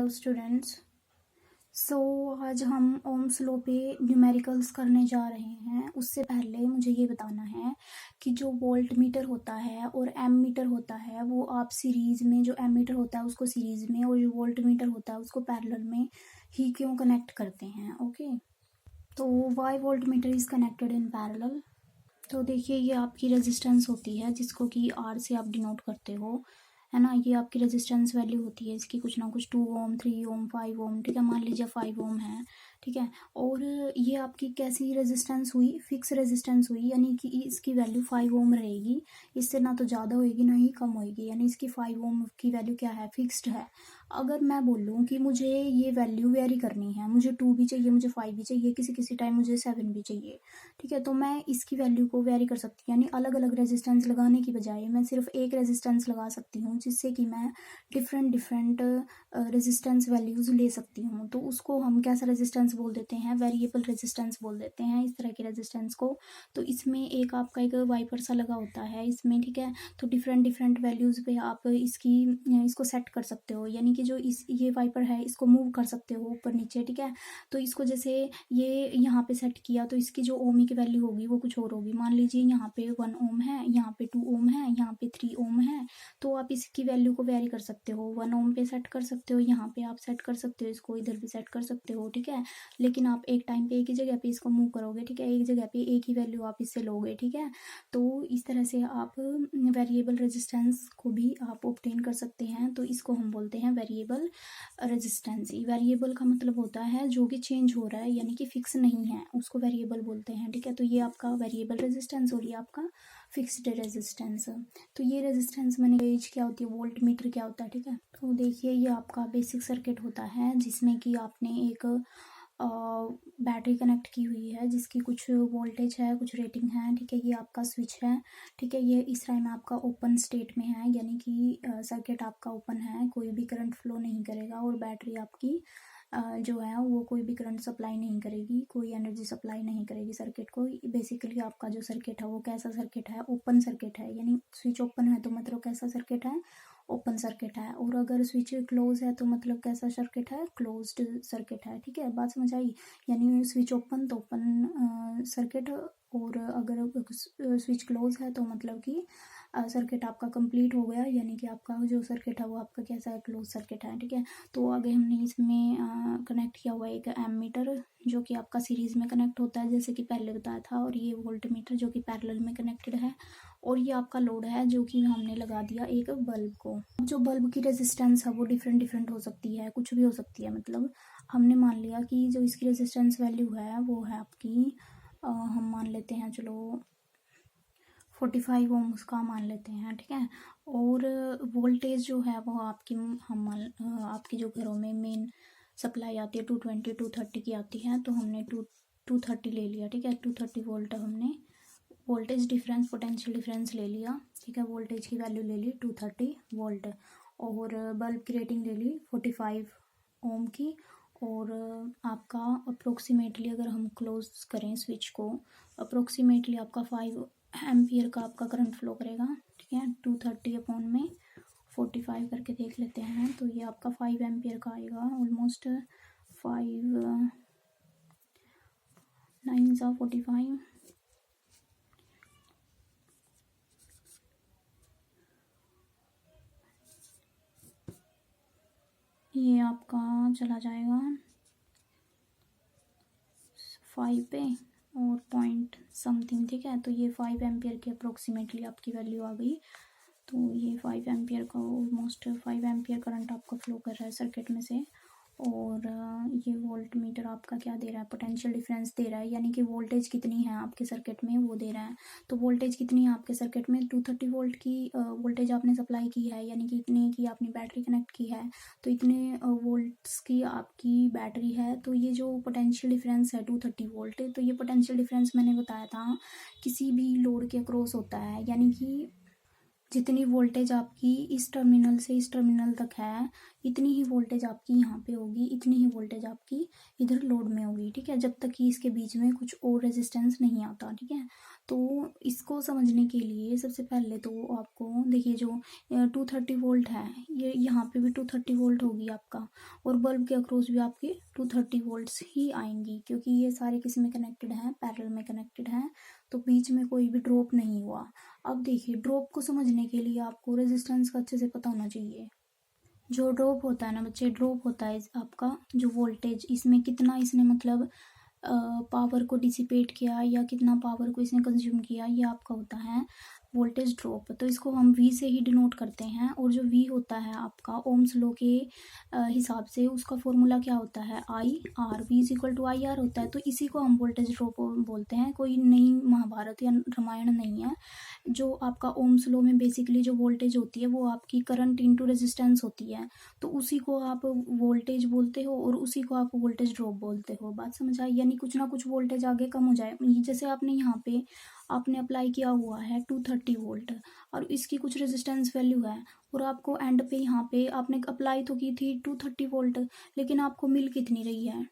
Students. सो आज हम Ohm's law पे न्यूमेरिकल्स करने जा रहे हैं। उससे पहले मुझे ये बताना है कि जो वोल्ट मीटर होता है और एम मीटर होता है वो आप सीरीज़ में, जो एम मीटर होता है उसको सीरीज़ में और जो वोल्ट मीटर होता है उसको पैरेलल में ही क्यों कनेक्ट करते हैं। ओके, तो why voltmeter is connected in parallel. तो देखिए, ये आपकी रेजिस्टेंस होती है जिसको कि आर से आप डिनोट करते हो, है ना। ये आपकी रेजिस्टेंस वैल्यू होती है इसकी, कुछ ना कुछ 2 ओम, 3 ओम, 5 ओम, ठीक है। मान लीजिए 5 ओम है, ठीक है। और ये आपकी कैसी रेजिस्टेंस हुई, फिक्स रेजिस्टेंस हुई, यानी कि इसकी वैल्यू 5 ओम रहेगी। इससे ना तो ज़्यादा होएगी ना ही कम होएगी, यानी इसकी 5 ओम की वैल्यू क्या है, फिक्स्ड है। अगर मैं बोलूँ कि मुझे ये वैल्यू वेरी करनी है, मुझे 2 भी चाहिए, मुझे 5 भी चाहिए, किसी किसी टाइम मुझे 7 भी चाहिए, ठीक है, तो मैं इसकी वैल्यू को वेरी कर सकती हूँ। यानी अलग अलग रेजिस्टेंस लगाने की बजाय मैं सिर्फ एक रेजिस्टेंस लगा सकती हूँ, जिससे कि मैं डिफरेंट डिफरेंट रेजिस्टेंस वैल्यूज़ ले सकती हूँ। तो उसको हम कैसा रेजिस्टेंस बोल देते हैं, वेरिएबल रेजिस्टेंस बोल देते हैं इस तरह के रेजिस्टेंस को। तो इसमें एक आपका एक वाइपर सा लगा होता है इसमें, ठीक है। तो डिफरेंट डिफरेंट वैल्यूज़ पे आप इसको सेट कर सकते हो, यानी कि जो ये वाइपर है इसको मूव कर सकते हो ऊपर नीचे, ठीक है। तो इसको जैसे ये यहाँ पे सेट किया तो इसकी जो ओम की वैल्यू होगी वो कुछ और होगी। मान लीजिए यहाँ पे 1 ओम है, यहाँ पे 2 ओम है, यहाँ पे 3 ओम है, तो आप इसकी वैल्यू को वेरी कर सकते हो। 1 ओम पे सेट कर सकते हो, यहाँ पे आप सेट कर सकते हो, इसको इधर भी सेट कर सकते हो, ठीक है। लेकिन आप एक टाइम पे एक ही जगह पे इसको मूव करोगे, ठीक है। एक जगह पे एक ही वैल्यू आप इससे लोगे, ठीक है। तो इस तरह से आप वेरिएबल रेजिस्टेंस को भी आप ऑब्टेन कर सकते हैं। तो इसको हम बोलते हैं वेरिएबल रेजिस्टेंस। वेरिएबल का मतलब होता है जो कि चेंज हो रहा है, यानी कि फिक्स नहीं है, उसको वेरिएबल बोलते हैं, ठीक है। तो ये आपका वेरिएबल रेजिस्टेंस और ये आपका फिक्स्ड रेजिस्टेंस। तो ये रेजिस्टेंस मैंने एज क्या होती है, वोल्ट मीटर क्या होता है, ठीक है। तो देखिए, ये आपका बेसिक सर्किट होता है जिसमें कि आपने एक बैटरी कनेक्ट की हुई है जिसकी कुछ वोल्टेज है, कुछ रेटिंग है, ठीक है। ये आपका स्विच है, ठीक है। ये इस टाइम आपका ओपन स्टेट में है, यानी कि सर्किट आपका ओपन है, कोई भी करंट फ्लो नहीं करेगा और बैटरी आपकी जो है वो कोई भी करंट सप्लाई नहीं करेगी, कोई एनर्जी सप्लाई नहीं करेगी सर्किट को। बेसिकली आपका जो सर्किट है वो कैसा सर्किट है, ओपन सर्किट है, यानी स्विच ओपन है तो मतलब कैसा सर्किट है, ओपन सर्किट है। और अगर स्विच क्लोज है तो मतलब कैसा सर्किट है, क्लोज्ड सर्किट है, ठीक है। बात समझ आई, यानी स्विच ओपन तो ओपन सर्किट, और अगर स्विच क्लोज है तो मतलब कि सर्किट आपका कंप्लीट हो गया, यानी कि आपका जो सर्किट है वो आपका कैसा है, क्लोज सर्किट है, ठीक है। तो आगे हमने इसमें कनेक्ट किया हुआ एक एम मीटर जो कि आपका सीरीज़ में कनेक्ट होता है जैसे कि पहले बताया था, और ये वोल्ट मीटर जो कि पैरेलल में कनेक्टेड है, और ये आपका लोड है जो कि हमने लगा दिया एक बल्ब को। जो बल्ब की रेजिस्टेंस है वो डिफरेंट डिफरेंट हो सकती है, कुछ भी हो सकती है। मतलब हमने मान लिया कि जो इसकी रेजिस्टेंस वैल्यू है वो है आपकी हम मान लेते हैं, चलो 45 ओम्स का मान लेते हैं, ठीक है। और वोल्टेज जो है वो आपकी आपकी जो घरों में मेन सप्लाई आती है 220 230 की आती है, तो हमने 230 ले लिया, ठीक है। 230 वोल्ट हमने वोल्टेज डिफरेंस, पोटेंशियल डिफरेंस ले लिया, ठीक है। वोल्टेज की वैल्यू ले ली 230 वोल्ट, और बल्ब की रेटिंग ले ली 45 ओम की। और आपका अप्रोक्सीमेटली अगर हम क्लोज करें स्विच को, अप्रोक्सीमेटली आपका 5 एम्पियर का आपका करंट फ्लो करेगा, ठीक है। 230 अपॉन में 45 करके देख लेते हैं, तो ये आपका 5 एम्पियर का आएगा, ऑलमोस्ट 5 9 सा 45, ये आपका चला जाएगा 5 पे और पॉइंट समथिंग, ठीक है। तो ये 5 एम्पियर की अप्रोक्सीमेटली आपकी वैल्यू आ गई। तो ये 5 एम्पियर का, ऑलमोस्ट 5 एम्पियर करंट आपका फ्लो कर रहा है सर्किट में से। और ये वोल्ट मीटर आपका क्या दे रहा है, पोटेंशियल डिफरेंस दे रहा है, यानी कि वोल्टेज कितनी है आपके सर्किट में वो दे रहा है। तो वोल्टेज कितनी है आपके सर्किट में, 230 वोल्ट की वोल्टेज आपने सप्लाई की है, यानी कि इतने की आपने बैटरी कनेक्ट की है, तो इतने वोल्ट्स की आपकी बैटरी है। तो ये जो पोटेंशियल डिफरेंस है 230 वोल्ट, तो ये पोटेंशियल डिफरेंस मैंने बताया था किसी भी लोड के अक्रॉस होता है, यानी कि जितनी वोल्टेज आपकी इस टर्मिनल से इस टर्मिनल तक है, इतनी ही वोल्टेज आपकी यहाँ पे होगी, इतनी ही वोल्टेज आपकी इधर लोड में होगी, ठीक है, जब तक कि इसके बीच में कुछ और रेजिस्टेंस नहीं आता, ठीक है। तो इसको समझने के लिए सबसे पहले तो आपको देखिए, जो 230 वोल्ट है, ये यहाँ पे भी 230 वोल्ट होगी आपका, और बल्ब के अक्रॉस भी आपके 230 वोल्ट्स ही आएंगी, क्योंकि ये सारे किस में कनेक्टेड हैं, पैरेलल में कनेक्टेड हैं, तो बीच में कोई भी ड्रॉप नहीं हुआ। अब देखिए, ड्रॉप को समझने के लिए आपको रेजिस्टेंस का अच्छे से पता होना चाहिए। जो ड्रॉप होता है ना बच्चे, ड्रॉप होता है आपका जो वोल्टेज, इसमें कितना इसने मतलब पावर को डिसिपेट किया या कितना पावर को इसने कंज्यूम किया, ये आपका होता है वोल्टेज ड्रॉप। तो इसको हम वी से ही डिनोट करते हैं, और जो वी होता है आपका ओम्स लॉ के हिसाब से उसका फॉर्मूला क्या होता है, I R, V is equal to I R होता है। तो इसी को हम वोल्टेज ड्रॉप बोलते हैं, कोई नई महाभारत या रामायण नहीं है। जो आपका ओम्स लॉ में बेसिकली जो वोल्टेज होती है वो आपकी करंट इंटू रेजिस्टेंस होती है, तो उसी को आप वोल्टेज बोलते हो और उसी को आप वोल्टेज ड्रॉप बोलते हो। बात समझ आई? यानी कुछ ना कुछ वोल्टेज आगे कम हो जाए, जैसे आपने यहाँ पे आपने अप्लाई किया हुआ है 230 वोल्ट, और इसकी कुछ रेजिस्टेंस वैल्यू है, और आपको एंड पे यहाँ पे आपने अप्लाई तो की थी 230 वोल्ट, लेकिन आपको मिल कितनी रही है,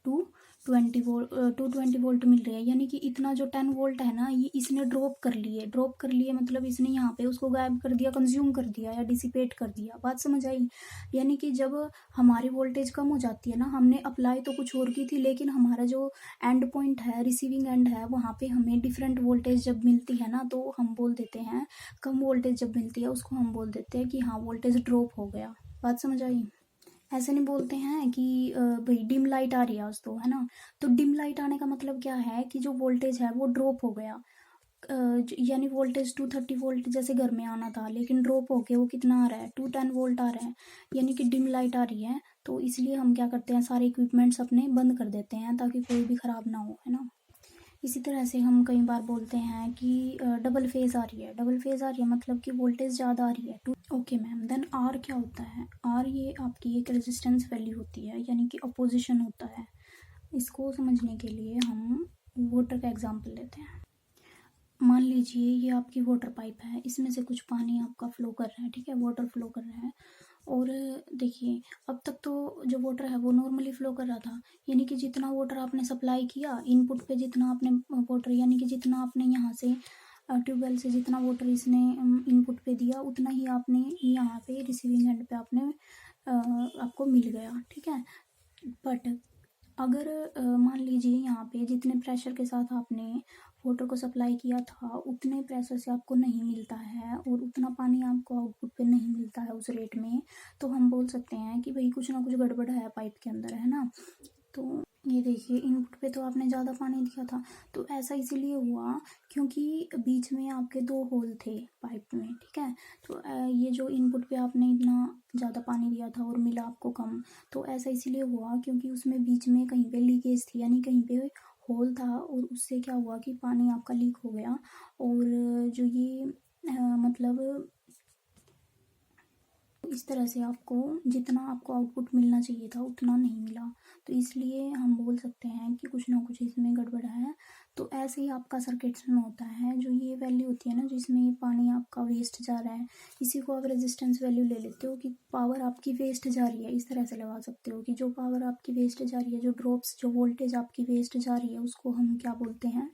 220 वोल्ट मिल रही है। यानी कि इतना जो 10 वोल्ट है ना, ये इसने ड्रॉप कर लिए मतलब इसने यहाँ पे उसको गायब कर दिया, कंज्यूम कर दिया या डिसिपेट कर दिया। बात समझ आई? यानी कि जब हमारी वोल्टेज कम हो जाती है ना, हमने अप्लाई तो कुछ और की थी, लेकिन हमारा जो एंड पॉइंट है, रिसीविंग एंड है, वहाँ पे हमें डिफरेंट वोल्टेज जब मिलती है ना, तो हम बोल देते हैं, कम वोल्टेज जब मिलती है उसको हम बोल देते हैं कि हाँ वोल्टेज ड्रॉप हो गया। बात समझ आई? ऐसे नहीं बोलते हैं कि भाई डिम लाइट आ रही है आज तो, है ना, तो डिम लाइट आने का मतलब क्या है कि जो वोल्टेज है वो ड्रॉप हो गया। यानी वोल्टेज 230 वोल्ट जैसे घर में आना था, लेकिन ड्रॉप होके वो कितना आ रहा है, 210 वोल्ट आ रहा है, यानी कि डिम लाइट आ रही है। तो इसलिए हम क्या करते हैं, सारे इक्विपमेंट्स अपने बंद कर देते हैं ताकि कोई भी ख़राब ना हो, है ना। इसी तरह से हम कई बार बोलते हैं कि डबल फेज आ रही है, डबल फेज आ रही है मतलब कि वोल्टेज ज़्यादा आ रही है। ओके मैम, देन आर क्या होता है? आर ये आपकी एक रेजिस्टेंस वैल्यू होती है, यानी कि अपोजिशन होता है। इसको समझने के लिए हम वाटर का एग्जांपल लेते हैं। मान लीजिए ये आपकी वाटर पाइप है, इसमें से कुछ पानी आपका फ्लो कर रहा है, ठीक है, वाटर फ्लो कर रहा है, और देखिए अब तक तो जो वाटर है वो नॉर्मली फ्लो कर रहा था, यानी कि जितना वाटर आपने सप्लाई किया इनपुट पे, जितना आपने वाटर, यानी कि जितना आपने यहाँ से ट्यूबवेल से जितना वाटर इसने इनपुट पे दिया, उतना ही आपने यहाँ पे रिसीविंग एंड पे आपने आपको मिल गया, ठीक है। बट अगर मान लीजिए यहाँ पे जितने प्रेशर के साथ आपने वाटर को सप्लाई किया था, उतने प्रेशर से आपको नहीं मिलता है और उतना पानी आपको आउटपुट पे नहीं मिलता है उस रेट में, तो हम बोल सकते हैं कि भाई कुछ ना कुछ गड़बड़ है पाइप के अंदर, है ना। तो ये देखिए, इनपुट पे तो आपने ज़्यादा पानी दिया था, तो ऐसा इसीलिए हुआ क्योंकि बीच में आपके दो होल थे पाइप में, ठीक है। तो ये जो इनपुट पे आपने इतना ज़्यादा पानी दिया था और मिला आपको कम, तो ऐसा इसीलिए हुआ क्योंकि उसमें बीच में कहीं पे लीकेज थी, यानी कहीं पे होल था, और उससे क्या हुआ कि पानी आपका लीक हो गया, और जो ये मतलब इस तरह से आपको जितना आपको आउटपुट मिलना चाहिए था उतना नहीं मिला, तो इसलिए हम बोल सकते हैं कि कुछ ना कुछ इसमें गड़बड़ है। तो ऐसे ही आपका सर्किट्स में होता है, जो ये वैल्यू होती है ना जिसमें ये पानी आपका वेस्ट जा रहा है, इसी को आप रेजिस्टेंस वैल्यू ले लेते हो कि पावर आपकी वेस्ट जा रही है। इस तरह से लगा सकते हो कि जो पावर आपकी वेस्ट जा रही है, जो ड्रॉप्स, जो वोल्टेज आपकी वेस्ट जा रही है, उसको हम क्या बोलते हैं,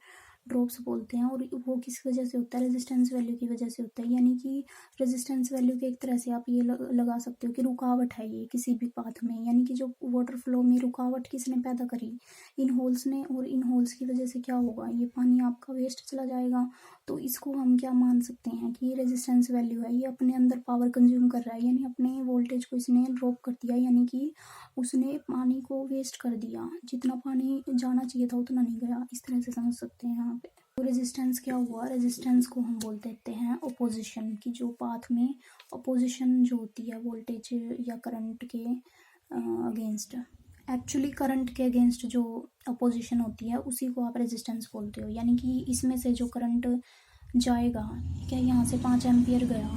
ड्रॉप्स बोलते हैं। और वो किस वजह से होता है, रेजिस्टेंस वैल्यू की वजह से होता है। यानी कि रेजिस्टेंस वैल्यू के एक तरह से आप ये लगा सकते हो कि रुकावट है ये किसी भी पाथ में, यानी कि जो वाटर फ्लो में रुकावट किसने पैदा करी, इन होल्स ने, और इन होल्स की वजह से क्या होगा, ये पानी आपका वेस्ट चला जाएगा। तो इसको हम क्या मान सकते हैं कि ये रेजिस्टेंस वैल्यू है, ये अपने अंदर पावर कंज्यूम कर रहा है, यानी अपने वोल्टेज को इसने ड्रॉप कर दिया, यानी कि उसने पानी को वेस्ट कर दिया, जितना पानी जाना चाहिए था उतना नहीं गया। इस तरह से समझ सकते हैं यहाँ पे। तो रेजिस्टेंस क्या हुआ, रेजिस्टेंस को हम बोल देते हैं अपोजिशन की, जो पाथ में अपोजिशन जो होती है वोल्टेज या करंट के अगेंस्ट, एक्चुअली करंट के अगेंस्ट जो अपोजिशन होती है उसी को आप रेजिस्टेंस बोलते हो। यानी कि इसमें से जो करंट जाएगा, क्या यहाँ से 5 एम्पियर गया,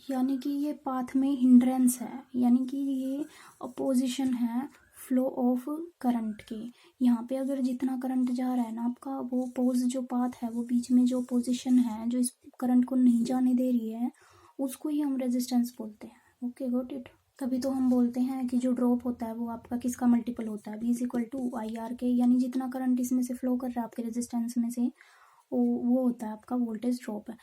यानी कि ये पाथ में हिंड्रेंस है, यानी कि ये अपोजिशन है फ्लो ऑफ करंट के। यहाँ पे अगर जितना करंट जा रहा है ना आपका, वो पोज जो पाथ है, वो बीच में जो पोजीशन है जो इस करंट को नहीं जाने दे रही है, उसको ही हम रेजिस्टेंस बोलते हैं। Okay, got it. तभी तो हम बोलते हैं कि जो ड्रॉप होता है वो आपका किसका मल्टीपल होता है, V=IR के, यानी जितना करंट इसमें से फ्लो कर रहा है आपके रेजिस्टेंस में से वो होता है आपका वोल्टेज ड्रॉप है।